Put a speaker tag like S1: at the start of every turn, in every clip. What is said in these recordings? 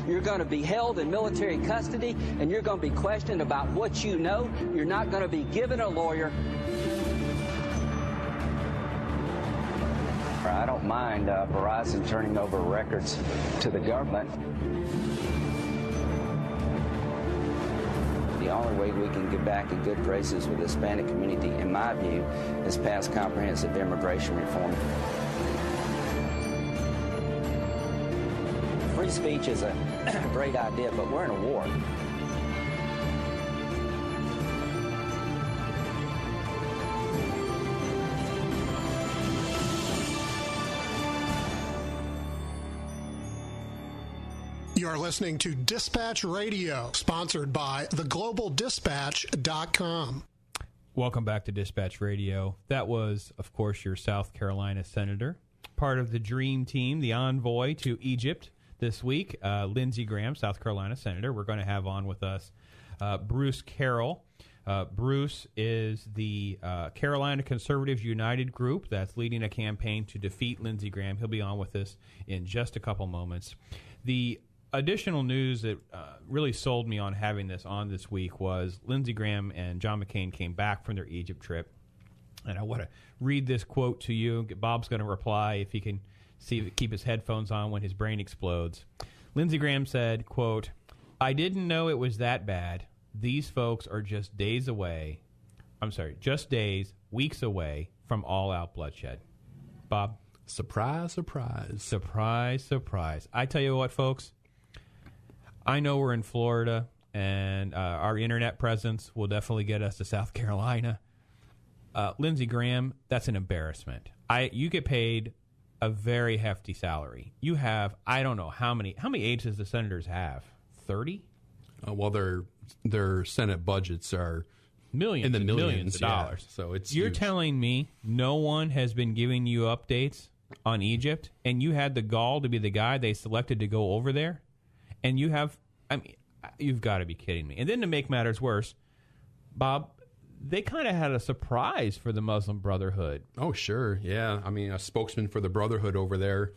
S1: You're going to be held in military custody, and you're going to be questioned about what you know. You're not going to be given a lawyer. I don't mind Verizon turning over records to the government. The only way we can get back in good graces with the Hispanic community, in my view, is pass comprehensive immigration reform. Free speech is a great idea, but we're in a war.
S2: You're listening to Dispatch Radio, sponsored by theglobaldispatch.com.
S3: Welcome back to Dispatch Radio. That was, of course, your South Carolina senator, part of the dream team, the envoy to Egypt this week, Lindsey Graham, South Carolina senator. We're going to have on with us Bruce Carroll. Bruce is the Carolina Conservatives United group that's leading a campaign to defeat Lindsey Graham. He'll be on with us in just a couple moments. The additional news that really sold me on having this on this week was Lindsey Graham and John McCain came back from their Egypt trip. And I want to read this quote to you. Bob's going to reply if he can keep his headphones on when his brain explodes. Lindsey Graham said, quote, "I didn't know it was that bad. These folks are just days, weeks away from all-out bloodshed." Bob?
S4: Surprise, surprise.
S3: Surprise, surprise. I tell you what, folks. I know we're in Florida, and our internet presence will definitely get us to South Carolina. Lindsey Graham, that's an embarrassment. You get paid a very hefty salary. You have, I don't know how many aides does the senators have? 30?
S4: Well, their Senate budgets are
S3: millions
S4: of
S3: dollars.
S4: Yeah. So
S3: you're telling me no one has been giving you updates on Egypt, and you had the gall to be the guy they selected to go over there? And you have, you've got to be kidding me. And then to make matters worse, Bob, they kind of had a surprise for the Muslim Brotherhood.
S4: Oh, sure. Yeah. A spokesman for the Brotherhood over there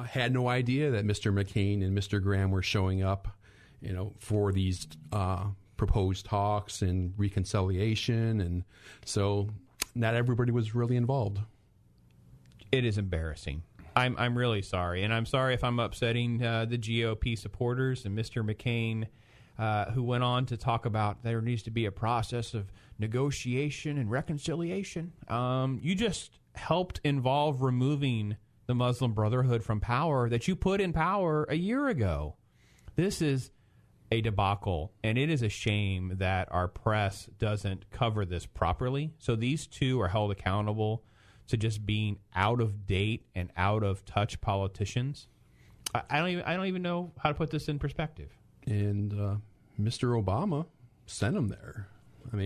S4: had no idea that Mr. McCain and Mr. Graham were showing up, for these proposed talks and reconciliation. And so not everybody was really involved.
S3: It is embarrassing. I'm really sorry, and I'm sorry if I'm upsetting the GOP supporters and Mr. McCain, who went on to talk about there needs to be a process of negotiation and reconciliation. You just helped involve removing the Muslim Brotherhood from power that you put in power a year ago. This is a debacle, and it is a shame that our press doesn't cover this properly. So these two are held accountable to just being out of date and out of touch politicians. I don't even know how to put this in perspective.
S4: And Mr. Obama sent him there. What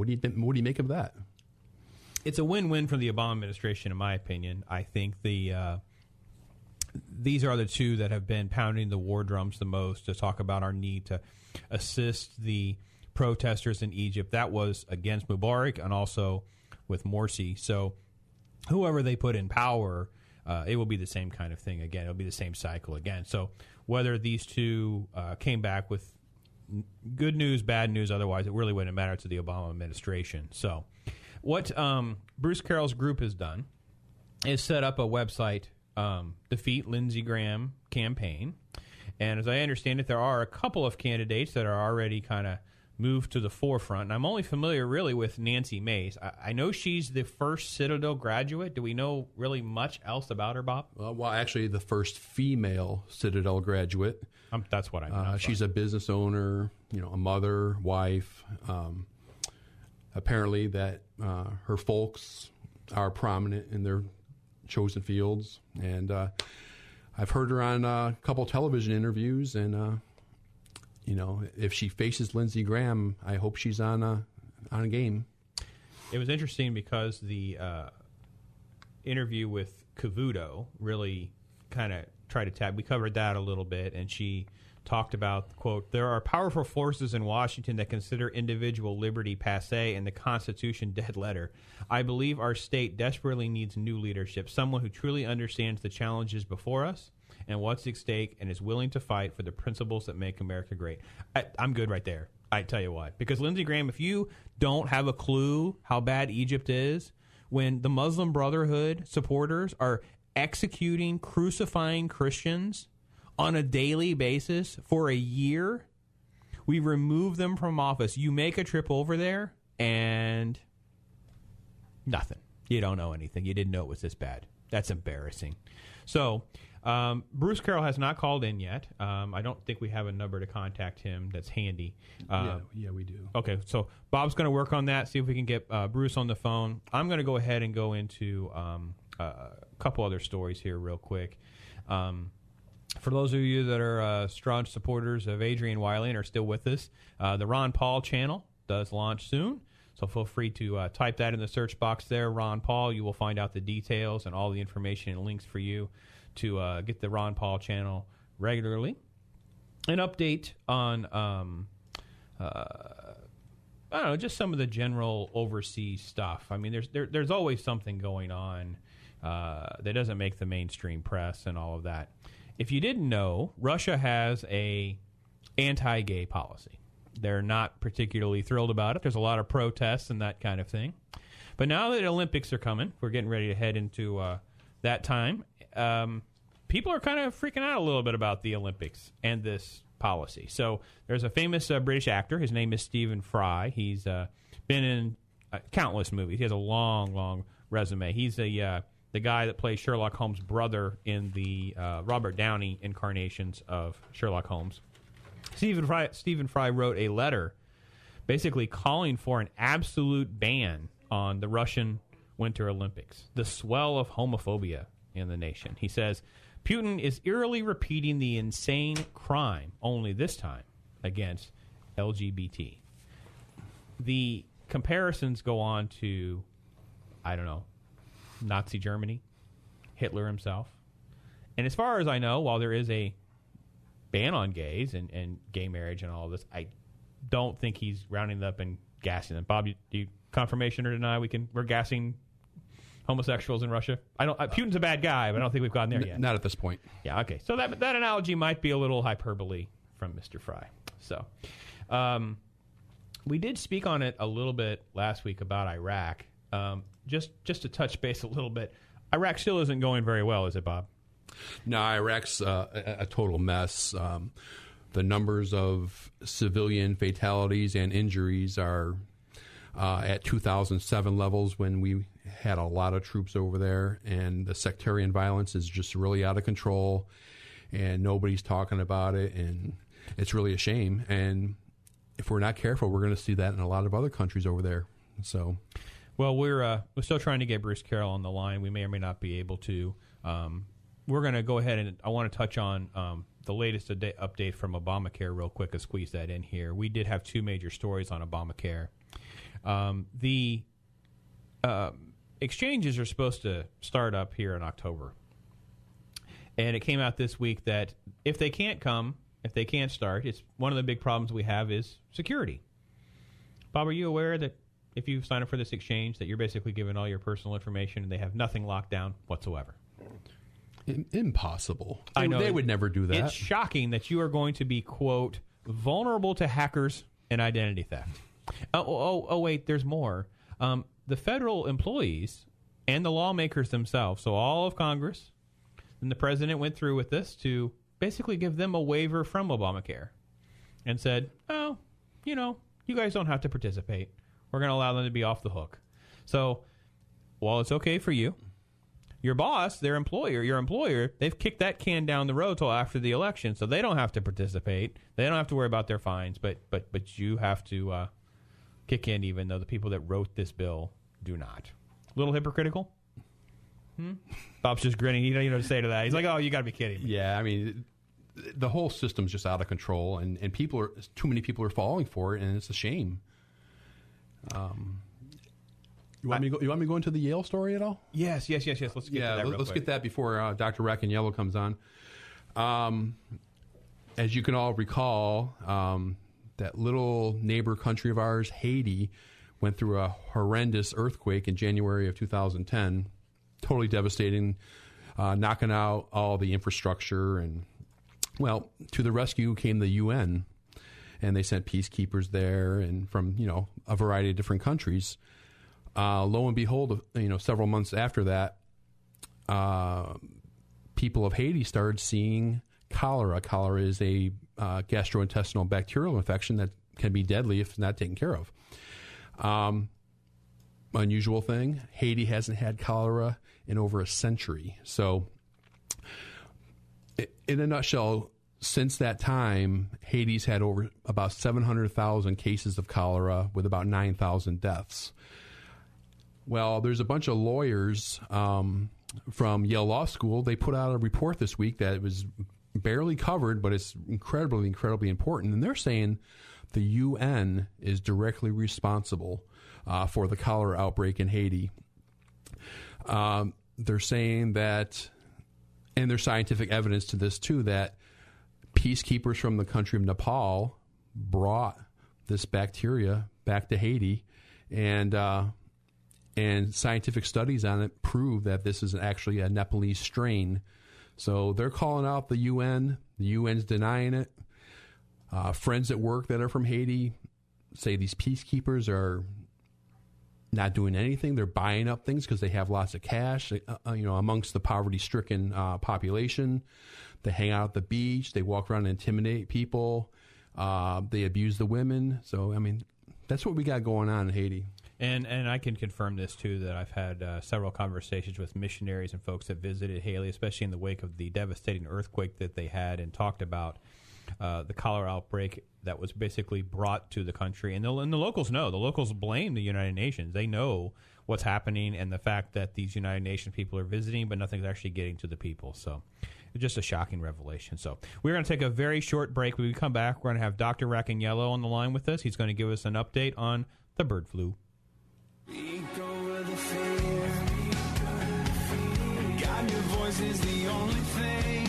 S4: do you make of that?
S3: It's a win-win for the Obama administration, in my opinion. I think these are the two that have been pounding the war drums the most to talk about our need to assist the protesters in Egypt. That was against Mubarak and also with Morsi. So whoever they put in power, it will be the same kind of thing again. It'll be the same cycle again. So whether these two came back with good news, bad news, otherwise, it really wouldn't matter to the Obama administration. So what Bruce Carroll's group has done is set up a website, Defeat Lindsey Graham campaign. And as I understand it, there are a couple of candidates that are already kind of moved to the forefront. And I'm only familiar really with Nancy Mace. I know she's the first Citadel graduate. Do we know really much else about her, Bob?
S4: Well, actually, the first female Citadel graduate.
S3: That's what I mean.
S4: She's a business owner, a mother, wife. Apparently that her folks are prominent in their chosen fields. And I've heard her on a couple television interviews, and if she faces Lindsey Graham, I hope she's on a game.
S3: It was interesting because the interview with Cavuto really kind of tried to tap. We covered that a little bit, and she talked about, quote, "There are powerful forces in Washington that consider individual liberty passé and the Constitution dead letter. I believe our state desperately needs new leadership, someone who truly understands the challenges before us and what's at stake and is willing to fight for the principles that make America great. I'm good right there. I tell you what. Because Lindsey Graham, if you don't have a clue how bad Egypt is, when the Muslim Brotherhood supporters are executing, crucifying Christians on a daily basis for a year, we remove them from office. You make a trip over there and nothing. You don't know anything. You didn't know it was this bad. That's embarrassing. So Bruce Carroll has not called in yet. I don't think we have a number to contact him that's handy.
S4: Yeah, we do.
S3: Okay, so Bob's going to work on that, see if we can get Bruce on the phone. I'm going to go ahead and go into a couple other stories here real quick. For those of you that are strong supporters of Adrian Wiley and are still with us, the Ron Paul channel does launch soon. So feel free to type that in the search box there, Ron Paul. You will find out the details and all the information and links for you to get the Ron Paul channel regularly. An update on, I don't know, just some of the general overseas stuff. I mean, there's always something going on that doesn't make the mainstream press and all of that. If you didn't know, Russia has a anti-gay policy. They're not particularly thrilled about it. There's a lot of protests and that kind of thing. But now that the Olympics are coming, we're getting ready to head into that time. People are kind of freaking out a little bit about the Olympics and this policy. So there's a famous British actor. His name is Stephen Fry. He's been in countless movies. He has a long, long resume. He's the guy that plays Sherlock Holmes' brother in the Robert Downey incarnations of Sherlock Holmes. Stephen Fry wrote a letter basically calling for an absolute ban on the Russian Winter Olympics, the swell of homophobia in the nation. He says, Putin is eerily repeating the insane crime, only this time against LGBT. The comparisons go on to, I don't know, Nazi Germany, Hitler himself. And as far as I know, while there is a ban on gays and gay marriage and all of this, I don't think he's rounding them up and gassing them. Bob, do you confirmation or deny we're gassing homosexuals in Russia? Putin's a bad guy, but I don't think we've gotten there yet.
S4: Not at this point.
S3: Yeah, okay. So that analogy might be a little hyperbole from Mr. Fry. So we did speak on it a little bit last week about Iraq. Just to touch base a little bit, Iraq still isn't going very well, is it, Bob?
S4: No, Iraq's a total mess. The numbers of civilian fatalities and injuries are at 2007 levels when we had a lot of troops over there, and the sectarian violence is just really out of control, and nobody's talking about it, and it's really a shame. And if we're not careful, we're going to see that in a lot of other countries over there. So,
S3: well, we're still trying to get Bruce Carroll on the line. We may or may not be able to. We're going to go ahead and I want to touch on the latest update from Obamacare real quick and squeeze that in here. We did have two major stories on Obamacare. The exchanges are supposed to start up here in October. And it came out this week that if they can't start, it's one of the big problems we have is security. Bob, are you aware that if you sign up for this exchange that you're basically giving all your personal information and they have nothing locked down whatsoever?
S4: Impossible.
S3: I know.
S4: They would never do that.
S3: It's shocking that you are going to be, quote, vulnerable to hackers and identity theft. Oh, wait, there's more. The federal employees and the lawmakers themselves, so all of Congress, and the president went through with this to basically give them a waiver from Obamacare and said, oh, you guys don't have to participate. We're going to allow them to be off the hook. So while it's okay for you, your boss, your employer, they've kicked that can down the road till after the election, so they don't have to participate. They don't have to worry about their fines, but you have to kick in, even though the people that wrote this bill do not. A little hypocritical? Bob's just grinning. He don't even know what to say to that. He's like, "Oh, you got to be kidding me."
S4: Yeah, I mean, the whole system's just out of control, and too many people are falling for it, and it's a shame. You want me to go into the Yale story at all?
S3: Yes. Let's get to that real
S4: let's
S3: quick.
S4: get that before Dr. Rack and Yellow comes on. As you can all recall, that little neighbor country of ours, Haiti, went through a horrendous earthquake in January of 2010, totally devastating. knocking out all the infrastructure. And, well, to the rescue came the UN, and they sent peacekeepers there and from, a variety of different countries. Lo and behold, several months after that, people of Haiti started seeing cholera. Cholera is a gastrointestinal bacterial infection that can be deadly if not taken care of. Unusual thing, Haiti hasn't had cholera in over a century. So, in a nutshell, since that time, Haiti's had over about 700,000 cases of cholera with about 9,000 deaths. Well, there's a bunch of lawyers from Yale Law School. They put out a report this week that was barely covered, but it's incredibly, incredibly important. And they're saying the UN is directly responsible for the cholera outbreak in Haiti. They're saying that, and there's scientific evidence to this too, that peacekeepers from the country of Nepal brought this bacteria back to Haiti, and scientific studies on it prove that this is actually a Nepalese strain. So they're calling out the UN. The UN's denying it. Friends at work that are from Haiti say these peacekeepers are not doing anything. They're buying up things because they have lots of cash, amongst the poverty-stricken population. They hang out at the beach. They walk around and intimidate people. They abuse the women. So, that's what we got going on in Haiti.
S3: And I can confirm this, too, that I've had several conversations with missionaries and folks that visited Haiti, especially in the wake of the devastating earthquake that they had, and talked about the cholera outbreak that was basically brought to the country. And the locals know. The locals blame the United Nations. They know what's happening and the fact that these United Nations people are visiting, but nothing's actually getting to the people. So it's just a shocking revelation. So we're going to take a very short break. When we come back, we're going to have Dr. Rackaniello on the line with us. He's going to give us an update on the bird flu.
S5: Speak over the fear. God, your voice is the only thing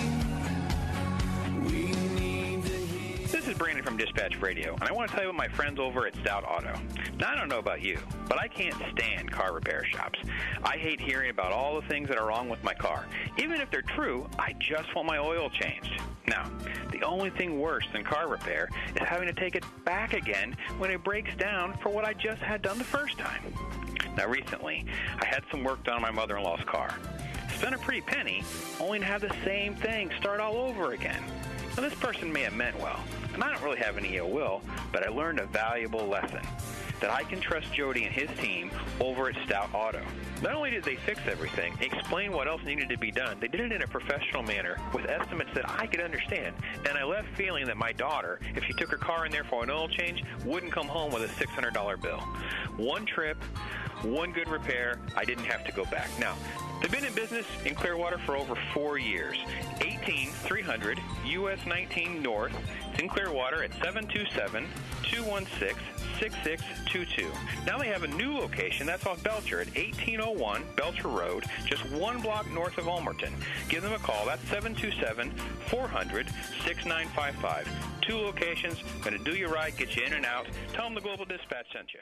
S5: we need to hear.
S6: This is Brandon from Dispatch Radio, and I want to tell you about my friends over at Stout Auto. Now, I don't know about you, but I can't stand car repair shops. I hate hearing about all the things that are wrong with my car. Even if they're true, I just want my oil changed. Now, the only thing worse than car repair is having to take it back again when it breaks down for what I just had done the first time. Now, recently, I had some work done on my mother-in-law's car. Spent a pretty penny, only to have the same thing start all over again. Now, this person may have meant well, and I don't really have any ill will, but I learned a valuable lesson, that I can trust Jody and his team over at Stout Auto. Not only did they fix everything, explain what else needed to be done, they did it in a professional manner with estimates that I could understand. And I left feeling that my daughter, if she took her car in there for an oil change, wouldn't come home with a $600 bill. One trip, one good repair, I didn't have to go back. Now, they've been in business in Clearwater for over 4 years. 18300 US 19 North. It's in Clearwater at 727-216-6622. Now they have a new location that's off Belcher at 1801 Belcher Road, just one block north of Ulmerton. Give them a call. That's 727-400-6955. 2 locations, going to do you right, get you in and out. Tell them the Global Dispatch sent you.